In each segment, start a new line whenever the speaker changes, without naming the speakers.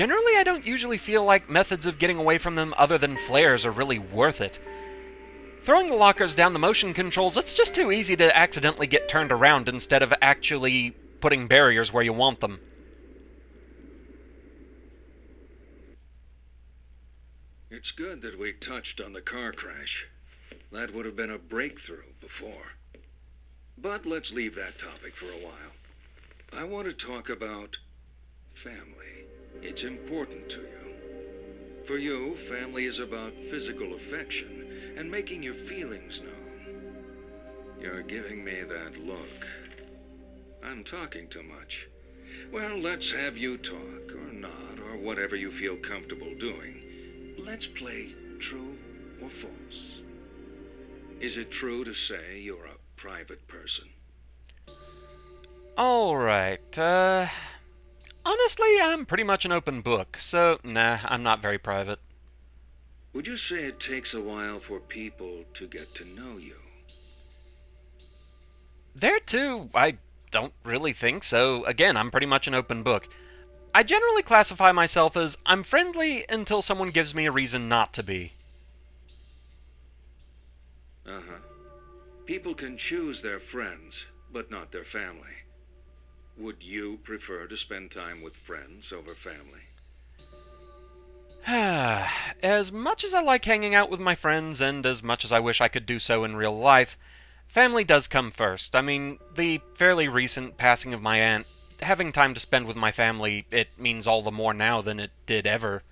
generally I don't usually feel like methods of getting away from them other than flares are really worth it. Throwing the lockers down the motion controls, it's just too easy to accidentally get turned around instead of actually putting barriers where you want them.
It's good that we touched on the car crash. That would have been a breakthrough before. But let's leave that topic for a while. I want to talk about family. It's important to you. For you, family is about physical affection and making your feelings known. You're giving me that look. I'm talking too much. Well, let's have you talk, or not, or whatever you feel comfortable doing. Let's play true or false. Is it true to say you're a private person?
Alright, honestly, I'm pretty much an open book, so nah, I'm not very private.
Would you say it takes a while for people to get to know you?
There too, I don't really think so. Again, I'm pretty much an open book. I generally classify myself as I'm friendly until someone gives me a reason not to be.
Uh-huh. People can choose their friends, but not their family. Would you prefer to spend time with friends over family?
As much as I like hanging out with my friends, and as much as I wish I could do so in real life, family does come first. I mean, the fairly recent passing of my aunt, having time to spend with my family, it means all the more now than it did ever.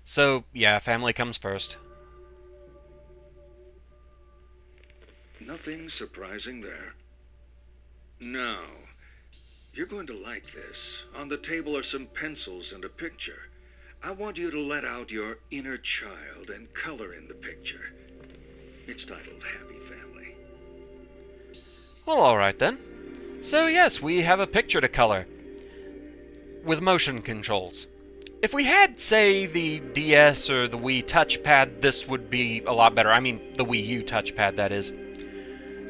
So, yeah, family comes first.
Nothing surprising there. Now, you're going to like this. On the table are some pencils and a picture. I want you to let out your inner child and color in the picture. It's titled Happy Family.
Well, alright then. So yes, we have a picture to color. With motion controls. If we had, say, the DS or the Wii touchpad, this would be a lot better. I mean, the Wii U touchpad, that is.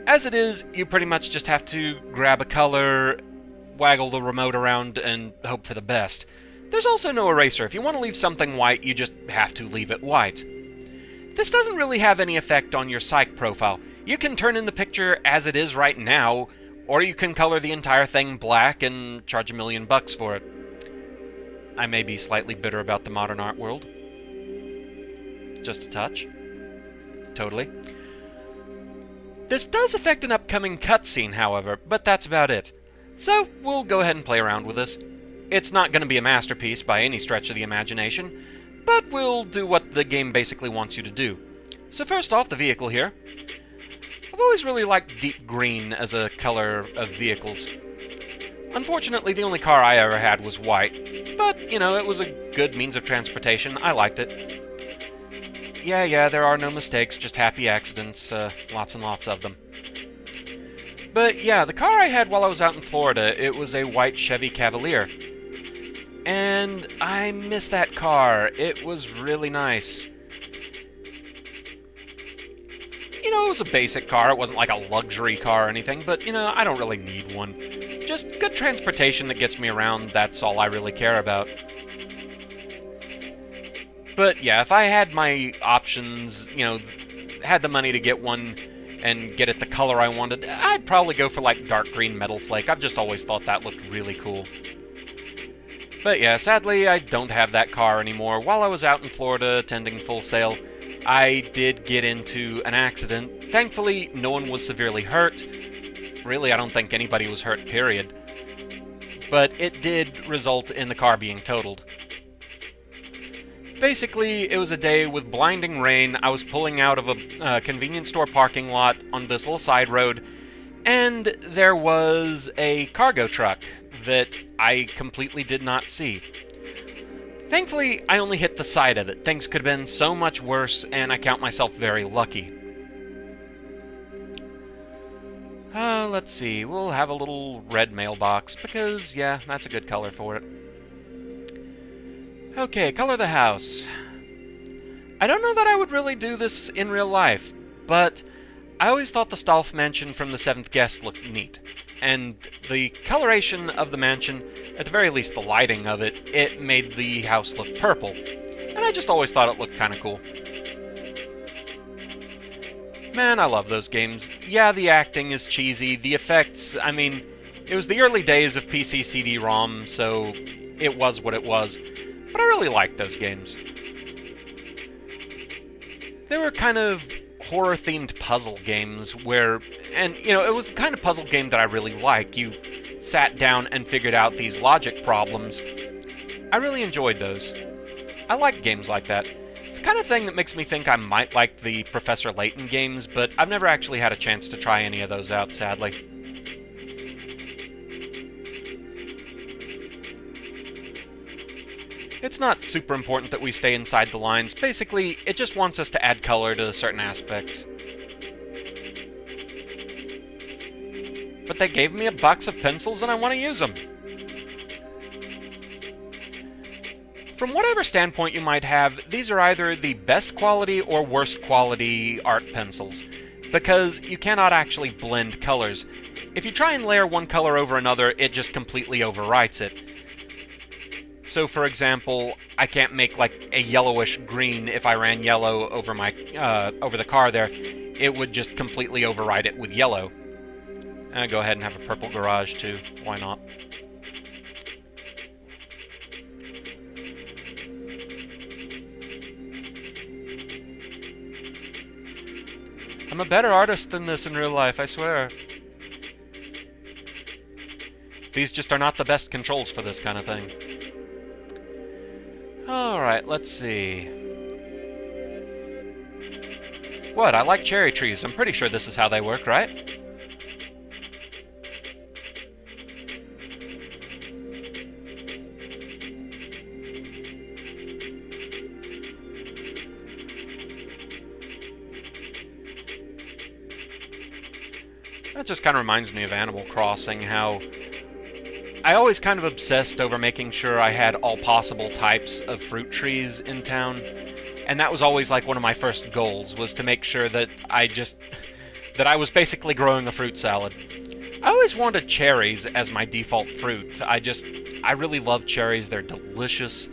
As it is, you pretty much just have to grab a color, waggle the remote around, and hope for the best. There's also no eraser. If you want to leave something white, you just have to leave it white. This doesn't really have any effect on your psych profile. You can turn in the picture as it is right now, or you can color the entire thing black and charge $1 million for it. I may be slightly bitter about the modern art world. Just a touch. Totally. This does affect an upcoming cutscene, however, but that's about it. So, we'll go ahead and play around with this. It's not going to be a masterpiece by any stretch of the imagination, but we'll do what the game basically wants you to do. So first off, the vehicle here. I've always really liked deep green as a color of vehicles. Unfortunately, the only car I ever had was white, but, you know, it was a good means of transportation. I liked it. Yeah, there are no mistakes, just happy accidents, lots and lots of them. But yeah, the car I had while I was out in Florida, it was a white Chevy Cavalier. And I miss that car. It was really nice. You know, it was a basic car. It wasn't like a luxury car or anything, but, you know, I don't really need one. Just good transportation that gets me around, that's all I really care about. But yeah, if I had my options, you know, had the money to get one and get it the color I wanted, I'd probably go for like dark green metal flake. I've just always thought that looked really cool. But yeah, sadly, I don't have that car anymore. While I was out in Florida attending Full Sail, I did get into an accident. Thankfully, no one was severely hurt. Really, I don't think anybody was hurt, period. But it did result in the car being totaled. Basically, it was a day with blinding rain. I was pulling out of a convenience store parking lot on this little side road, and there was a cargo truck that I completely did not see. Thankfully, I only hit the side of it. Things could have been so much worse, and I count myself very lucky. Let's see. We'll have a little red mailbox, because, yeah, that's a good color for it. Okay, color the house. I don't know that I would really do this in real life, but I always thought the Stolf mansion from The Seventh Guest looked neat, and the coloration of the mansion, at the very least the lighting of it, it made the house look purple, and I just always thought it looked kind of cool. Man, I love those games. Yeah, the acting is cheesy, the effects, I mean, it was the early days of PC CD-ROM, so it was what it was, but I really liked those games. They were kind of horror-themed puzzle games where, and you know, it was the kind of puzzle game that I really like. You sat down and figured out these logic problems. I really enjoyed those. I like games like that. It's the kind of thing that makes me think I might like the Professor Layton games, but I've never actually had a chance to try any of those out, sadly. It's not super important that we stay inside the lines. Basically, it just wants us to add color to certain aspects. But they gave me a box of pencils and I want to use them. From whatever standpoint you might have, these are either the best quality or worst quality art pencils, because you cannot actually blend colors. If you try and layer one color over another, it just completely overwrites it. So, for example, I can't make like a yellowish green if I ran yellow over my over the car there. It would just completely override it with yellow. Go ahead and have a purple garage too. Why not? I'm a better artist than this in real life, I swear. These just are not the best controls for this kind of thing. Alright, let's see. What? I like cherry trees. I'm pretty sure this is how they work, right? That just kind of reminds me of Animal Crossing, how I always kind of obsessed over making sure I had all possible types of fruit trees in town, and that was always like one of my first goals, was to make sure that I was basically growing a fruit salad. I always wanted cherries as my default fruit. I really love cherries, they're delicious,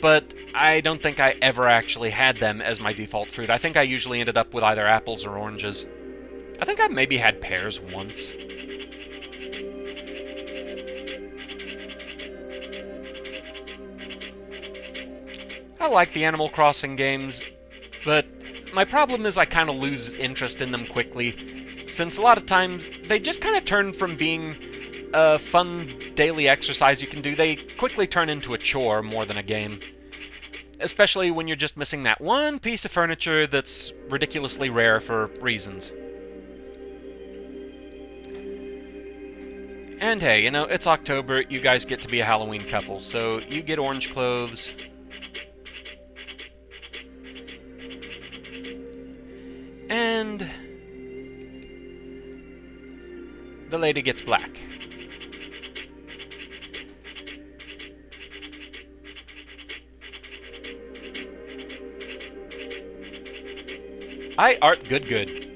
but I don't think I ever actually had them as my default fruit. I think I usually ended up with either apples or oranges. I think I maybe had pears once. I like the Animal Crossing games, but my problem is I kind of lose interest in them quickly, since a lot of times they just kind of turn from being a fun daily exercise you can do, they quickly turn into a chore more than a game. Especially when you're just missing that one piece of furniture that's ridiculously rare for reasons. And hey, you know, it's October, you guys get to be a Halloween couple, so you get orange clothes. And the lady gets black. Art good.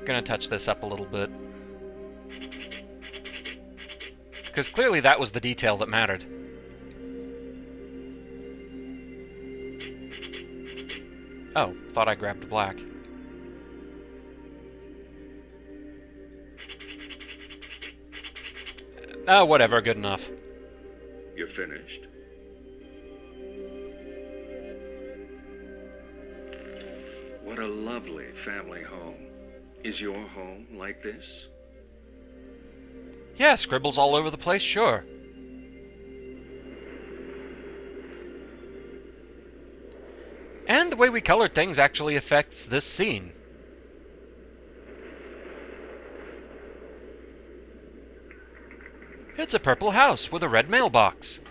Gonna touch this up a little bit. Because clearly that was the detail that mattered. Oh, thought I grabbed black. Oh, whatever, good enough.
You're finished? What a lovely family home. Is your home like this?
Yeah, scribbles all over the place, sure. And the way we colored things actually affects this scene. It's a purple house with a red mailbox.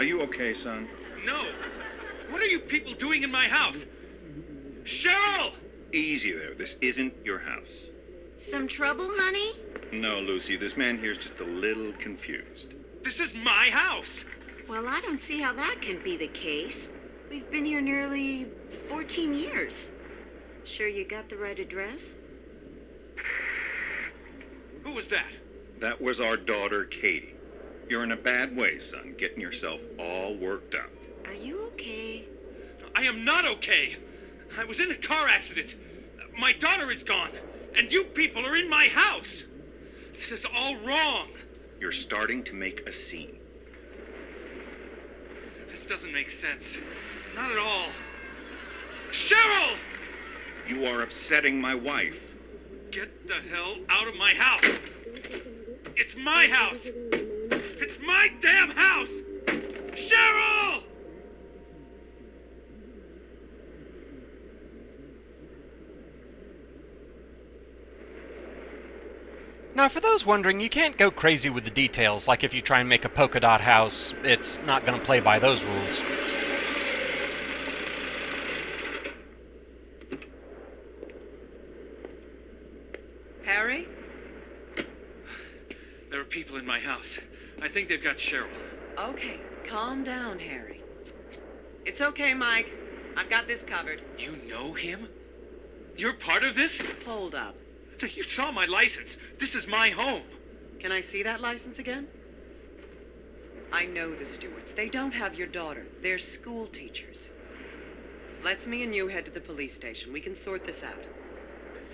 Are you okay, son?
No. What are you people doing in my house? Cheryl!
Easy there. This isn't your house.
Some trouble, honey?
No, Lucy, this man here's just a little confused.
This is my house.
Well, I don't see how that can be the case. We've been here nearly 14 years. Sure you got the right address?
Who was that?
That was our daughter, Katie. You're in a bad way, son, getting yourself all worked up.
Are you okay?
I am not okay. I was in a car accident. My daughter is gone, and you people are in my house. This is all wrong.
You're starting to make a scene.
This doesn't make sense. Not at all. Cheryl!
You are upsetting my wife.
Get the hell out of my house! It's my house! It's my damn house! Cheryl!
Now, for those wondering, you can't go crazy with the details, like if you try and make a polka dot house, it's not going to play by those rules.
Harry?
There are people in my house. I think they've got Cheryl.
Okay, calm down, Harry. It's okay, Mike. I've got this covered.
You know him? You're part of this?
Hold up.
You saw my license. This is my home.
Can I see that license again? I know the Stewarts. They don't have your daughter. They're school teachers. Let's me and you head to the police station. We can sort this out.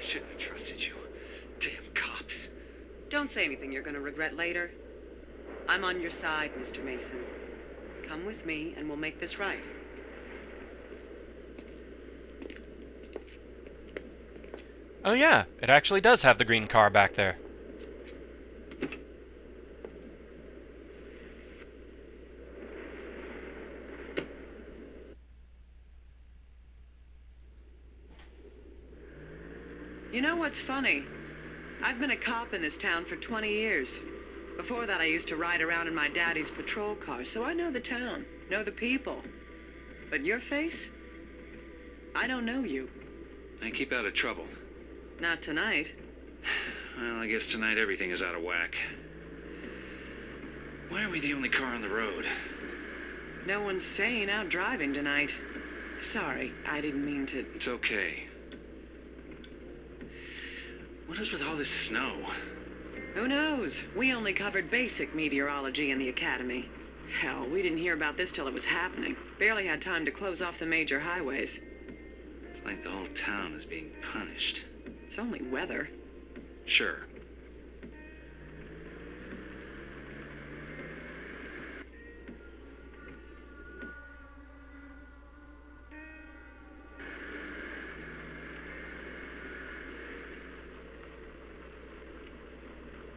Shouldn't have trusted you. Damn cops.
Don't say anything you're going to regret later. I'm on your side, Mr. Mason. Come with me and we'll make this right.
Oh yeah, it actually does have the green car back there.
You know what's funny? I've been a cop in this town for 20 years. Before that, I used to ride around in my daddy's patrol car, so I know the town, know the people. But your face? I don't know you.
I keep out of trouble.
Not tonight.
Well, I guess tonight everything is out of whack. Why are we the only car on the road?
No one's sane out driving tonight. Sorry, I didn't mean to...
It's okay. What is with all this snow?
Who knows? We only covered basic meteorology in the academy. Hell, we didn't hear about this till it was happening. Barely had time to close off the major highways.
It's like the whole town is being punished.
It's only weather.
Sure.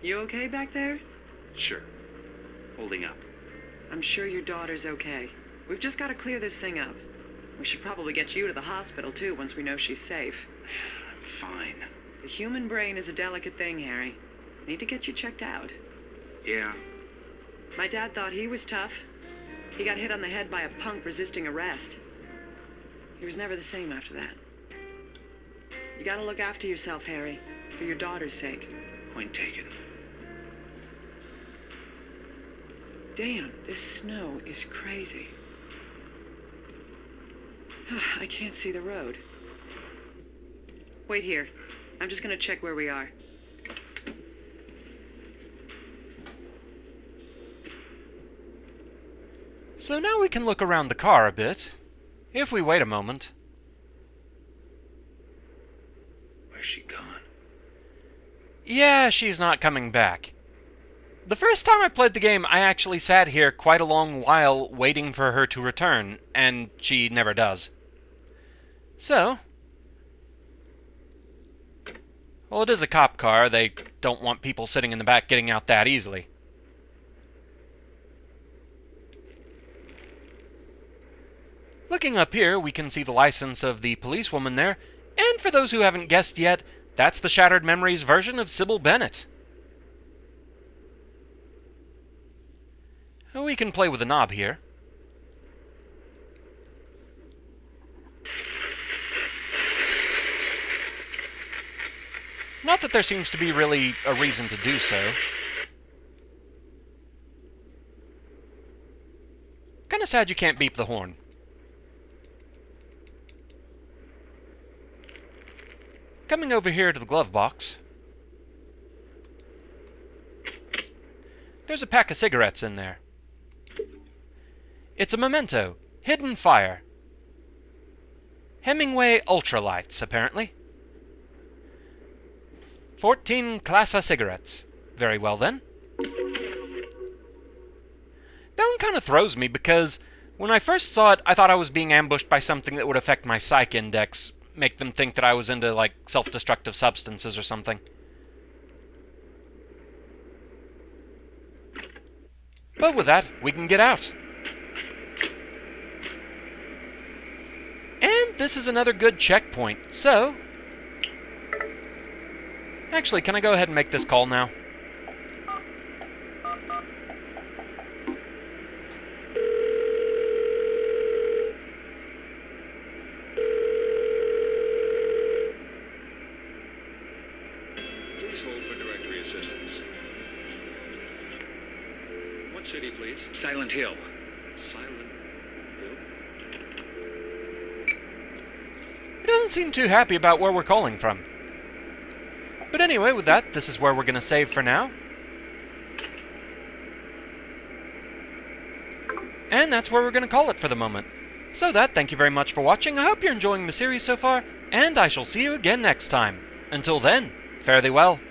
You okay back there?
Sure. Holding up.
I'm sure your daughter's okay. We've just got to clear this thing up. We should probably get you to the hospital, too, once we know she's safe.
I'm fine.
The human brain is a delicate thing, Harry. Need to get you checked out.
Yeah.
My dad thought he was tough. He got hit on the head by a punk resisting arrest. He was never the same after that. You gotta look after yourself, Harry, for your daughter's sake.
Point taken.
Damn, this snow is crazy. I can't see the road. Wait here. I'm just gonna check where we are.
So now we can look around the car a bit, if we wait a moment.
Where's she gone?
Yeah, she's not coming back. The first time I played the game, I actually sat here quite a long while waiting for her to return, and she never does. So... well, it is a cop car. They don't want people sitting in the back getting out that easily. Looking up here, we can see the license of the policewoman there, and for those who haven't guessed yet, that's the Shattered Memories version of Sybil Bennett. We can play with the knob here. Not that there seems to be really a reason to do so. Kinda sad you can't beep the horn. Coming over here to the glove box, there's a pack of cigarettes in there. It's a memento, Hidden Fire. Hemingway Ultralights, apparently. 14 Classa cigarettes. Very well then. That one kind of throws me because when I first saw it, I thought I was being ambushed by something that would affect my psych index, make them think that I was into, like, self-destructive substances or something. But with that, we can get out. And this is another good checkpoint, so... Actually, can I go ahead and make this call now?
Please hold for directory assistance. What city, please?
Silent Hill.
Silent Hill.
He doesn't seem too happy about where we're calling from. But anyway, with that, this is where we're going to save for now. And that's where we're going to call it for the moment. So thank you very much for watching. I hope you're enjoying the series so far, and I shall see you again next time. Until then, fare thee well.